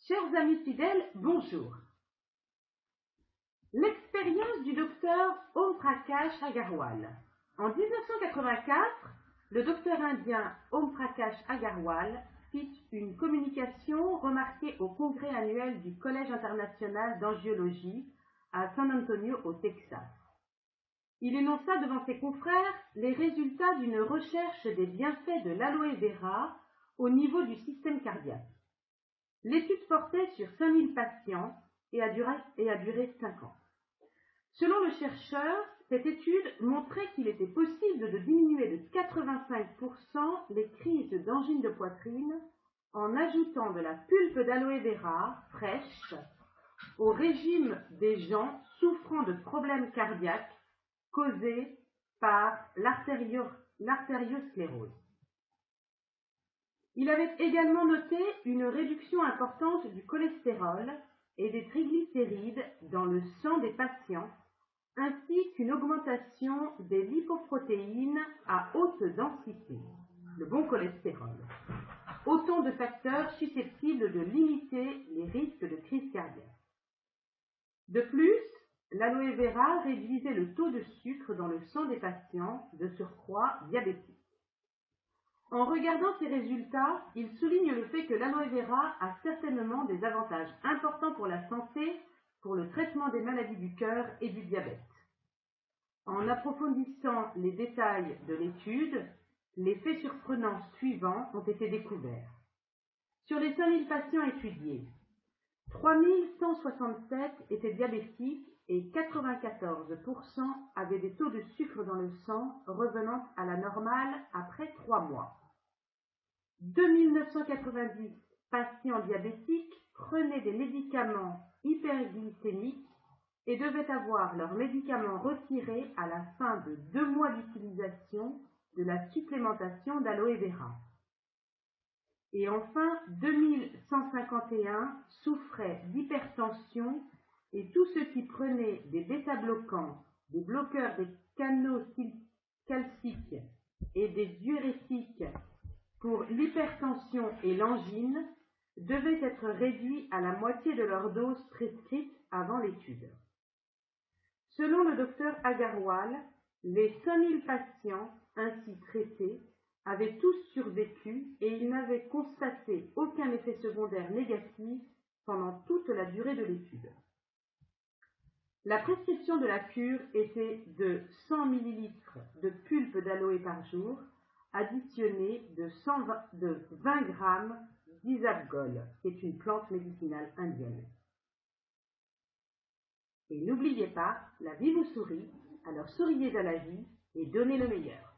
Chers amis fidèles, bonjour. L'expérience du docteur Om Prakash Agarwal. En 1984, le docteur indien Om Prakash Agarwal fit une communication remarquée au congrès annuel du Collège international d'angiologie à San Antonio au Texas. Il énonça devant ses confrères les résultats d'une recherche des bienfaits de l'aloe vera au niveau du système cardiaque. L'étude portait sur 5000 patients et a duré 5 ans. Selon le chercheur, cette étude montrait qu'il était possible de diminuer de 85% les crises d'angine de poitrine en ajoutant de la pulpe d'aloe vera fraîche au régime des gens souffrant de problèmes cardiaques causés par l'artériosclérose. Il avait également noté une réduction importante du cholestérol et des triglycérides dans le sang des patients, ainsi qu'une augmentation des lipoprotéines à haute densité, le bon cholestérol, autant de facteurs susceptibles de limiter les risques de crise cardiaque. De plus, l'aloe vera réduisait le taux de sucre dans le sang des patients, de surcroît diabétiques. En regardant ces résultats, il souligne le fait que l'aloe vera a certainement des avantages importants pour la santé, pour le traitement des maladies du cœur et du diabète. En approfondissant les détails de l'étude, les faits surprenants suivants ont été découverts. Sur les 5000 patients étudiés, 3167 étaient diabétiques et 94% avaient des taux de sucre dans le sang revenant à la normale après 3 mois. 2990 patients diabétiques prenaient des médicaments hyperglycémiques et devaient avoir leurs médicaments retirés à la fin de 2 mois d'utilisation de la supplémentation d'aloe vera. Et enfin, 2151 souffraient d'hypertension et tous ceux qui prenaient des bêta-bloquants, des bloqueurs des canaux calciques et des diurétiques pour l'hypertension et l'angine devaient être réduits à la moitié de leur dose prescrite avant l'étude. Selon le docteur Agarwal, les 5000 patients ainsi traités avaient tous survécu et ils n'avaient constaté aucun effet secondaire négatif pendant toute la durée de l'étude. La prescription de la cure était de 100 ml de pulpe d'aloe par jour, additionnée de 20 g d'isabgol, qui est une plante médicinale indienne. Et n'oubliez pas, la vie vous sourit, alors souriez à la vie et donnez le meilleur.